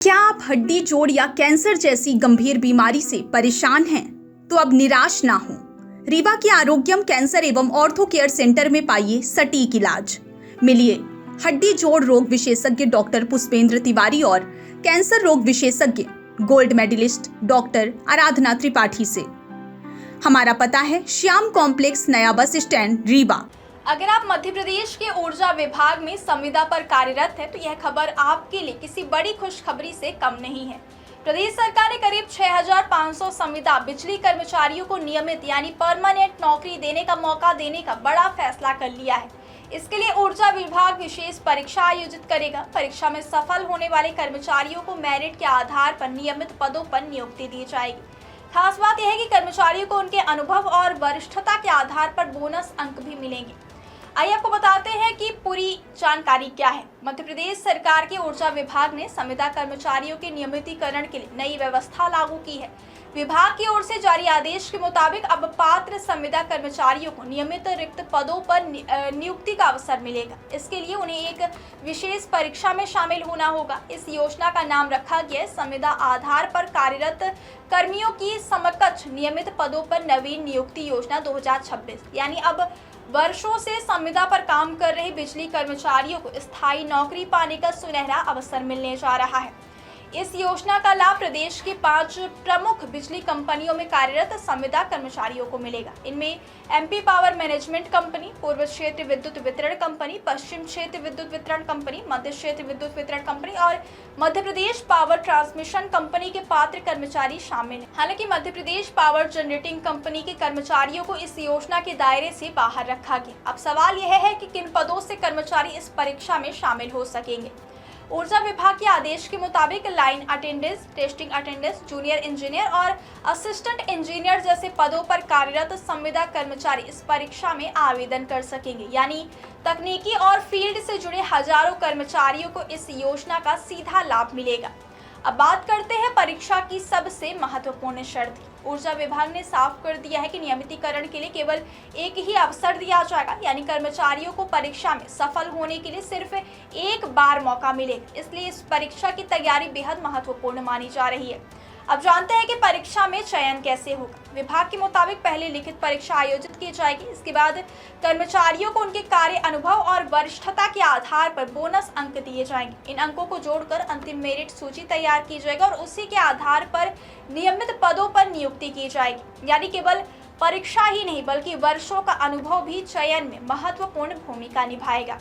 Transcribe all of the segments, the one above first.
क्या आप हड्डी जोड़ या कैंसर जैसी गंभीर बीमारी से परेशान हैं? तो अब निराश ना हो। रीवा के आरोग्यम कैंसर एवं ऑर्थो केयर सेंटर में पाइए सटीक इलाज। मिलिए हड्डी जोड़ रोग विशेषज्ञ डॉक्टर पुष्पेंद्र तिवारी और कैंसर रोग विशेषज्ञ गोल्ड मेडलिस्ट डॉक्टर आराधना त्रिपाठी से। हमारा पता है श्याम कॉम्प्लेक्स, नया बस स्टैंड, रीवा। अगर आप मध्य प्रदेश के ऊर्जा विभाग में संविदा पर कार्यरत हैं, तो यह खबर आपके लिए किसी बड़ी खुशखबरी से कम नहीं है। प्रदेश सरकार ने करीब 6,500 संविदा बिजली कर्मचारियों को नियमित यानी परमानेंट नौकरी देने का मौका देने का बड़ा फैसला कर लिया है। इसके लिए ऊर्जा विभाग विशेष परीक्षा आयोजित करेगा। परीक्षा में सफल होने वाले कर्मचारियों को मेरिट के आधार पर नियमित पदों पर नियुक्ति दी जाएगी। खास बात यह है कि कर्मचारियों को उनके अनुभव और वरिष्ठता के आधार पर बोनस अंक भी मिलेंगे। आइए आपको बताते हैं कि पूरी जानकारी क्या है। मध्य प्रदेश सरकार के ऊर्जा विभाग ने संविदा कर्मचारियों के नियमितीकरण के लिए नई व्यवस्था लागू की है। विभाग की ओर से जारी आदेश के मुताबिक अब पात्र संविदा कर्मचारियों को नियमित रिक्त पदों पर नियुक्ति का अवसर मिलेगा। इसके लिए उन्हें एक विशेष परीक्षा में शामिल होना होगा। इस योजना का नाम रखा गया है संविदा आधार पर कार्यरत कर्मियों की समकक्ष नियमित पदों पर नवीन नियुक्ति योजना 2026। यानी अब वर्षों से संविदा पर काम कर रहे बिजली कर्मचारियों को स्थायी नौकरी पाने का सुनहरा अवसर मिलने जा रहा है। इस योजना का लाभ प्रदेश की 5 प्रमुख बिजली कंपनियों में कार्यरत संविदा कर्मचारियों को मिलेगा। इनमें एमपी पावर मैनेजमेंट कंपनी, पूर्व क्षेत्र विद्युत वितरण कंपनी, पश्चिम क्षेत्र विद्युत वितरण कंपनी, मध्य क्षेत्र विद्युत वितरण कंपनी और Madhya Pradesh power transmission company के पात्र कर्मचारी शामिल हैं। हालांकि Madhya Pradesh power generating company के कर्मचारियों को इस योजना के दायरे से बाहर रखा गया। अब सवाल यह है कि किन पदों से कर्मचारी इस परीक्षा में शामिल हो सकेंगे। ऊर्जा विभाग के आदेश के मुताबिक line attendance, testing attendance, junior engineer और असिस्टेंट इंजीनियर जैसे पदों पर कार्यरत संविदा कर्मचारी इस परीक्षा में आवेदन कर सकेंगे। यानी तकनीकी और फील्ड से जुड़े हजारों कर्मचारियों को इस योजना का सीधा लाभ मिलेगा। अब बात करते हैं परीक्षा की सबसे महत्वपूर्ण शर्त की। ऊर्जा विभाग ने साफ कर दिया है कि नियमितीकरण के लिए केवल एक ही अवसर दिया जाएगा, यानी कर्मचारियों को परीक्षा में सफल होने के लिए सिर्फ एक बार मौका मिलेगा। इसलिए इस परीक्षा की तैयारी बेहद महत्वपूर्ण मानी जा रही है। अब जानते हैं कि परीक्षा में चयन कैसे होगा। विभाग के मुताबिक पहले लिखित परीक्षा आयोजित की जाएगी। इसके बाद कर्मचारियों को उनके कार्य अनुभव और वरिष्ठता के आधार पर बोनस अंक दिए जाएंगे। इन अंकों को जोड़कर अंतिम मेरिट सूची तैयार की जाएगी और उसी के आधार पर नियमित पदों पर नियुक्ति की जाएगी। यानी केवल परीक्षा ही नहीं बल्कि वर्षों का अनुभव भी चयन में महत्वपूर्ण भूमिका निभाएगा।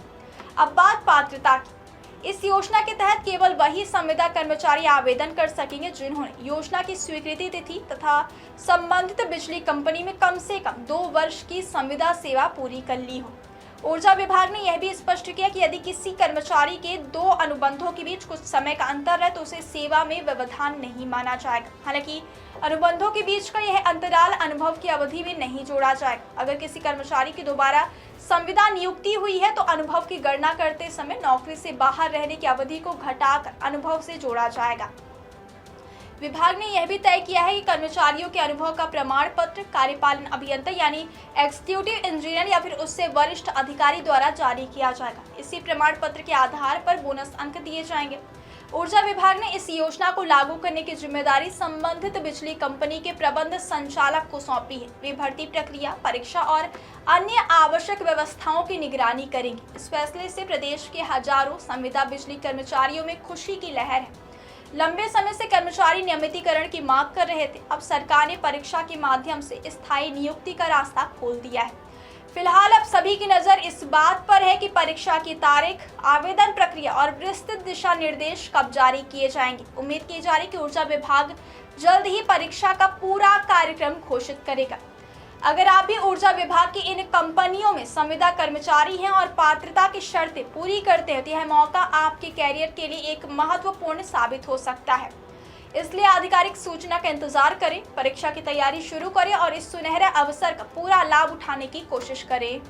अब बात पात्रता की। इस योजना के तहत केवल वही संविदा कर्मचारी आवेदन कर सकेंगे जिन्होंने योजना की स्वीकृति तिथि तथा संबंधित बिजली कंपनी में कम से कम 2 वर्ष की संविदा सेवा पूरी कर ली हो। ऊर्जा विभाग ने यह भी स्पष्ट किया कि यदि किसी कर्मचारी के 2 अनुबंधों के बीच कुछ समय का अंतर है तो उसे सेवा में व्यवधान नहीं माना जाएगा। हालांकि अनुबंधों के बीच का यह अंतराल अनुभव की अवधि में नहीं जोड़ा जाएगा। अगर किसी कर्मचारी की दोबारा संविदा नियुक्ति हुई है तो अनुभव की गणना करते समय नौकरी से बाहर रहने की अवधि को घटाकर अनुभव से जोड़ा जाएगा। विभाग ने यह भी तय किया है कि कर्मचारियों के अनुभव का प्रमाण पत्र कार्यपालन अभियंता यानी एग्जीक्यूटिव इंजीनियर या फिर उससे वरिष्ठ अधिकारी द्वारा जारी किया जाएगा। इसी प्रमाण पत्र के आधार पर बोनस अंक दिए जाएंगे। ऊर्जा विभाग ने इस योजना को लागू करने की जिम्मेदारी संबंधित बिजली कंपनी के प्रबंध संचालक को सौंपी है। वे भर्ती प्रक्रिया, परीक्षा और अन्य आवश्यक व्यवस्थाओं की निगरानी करेंगे। इस फैसले से प्रदेश के हजारों संविदा बिजली कर्मचारियों में खुशी की लहर है। लंबे समय से कर्मचारी नियमितीकरण की मांग कर रहे थे। अब सरकार ने परीक्षा के माध्यम से स्थायी नियुक्ति का रास्ता खोल दिया है। फिलहाल अब सभी की नजर इस बात पर है कि परीक्षा की तारीख, आवेदन प्रक्रिया और विस्तृत दिशा निर्देश कब जारी किए जाएंगे। उम्मीद की जा रही है कि ऊर्जा विभाग जल्द ही परीक्षा का पूरा कार्यक्रम घोषित करेगा। अगर आप भी ऊर्जा विभाग की इन कंपनियों में संविदा कर्मचारी हैं और पात्रता की शर्तें पूरी करते हैं तो यह मौका आपके कैरियर के लिए एक महत्वपूर्ण साबित हो सकता है। इसलिए आधिकारिक सूचना का इंतजार करें, परीक्षा की तैयारी शुरू करें और इस सुनहरे अवसर का पूरा लाभ उठाने की कोशिश करें।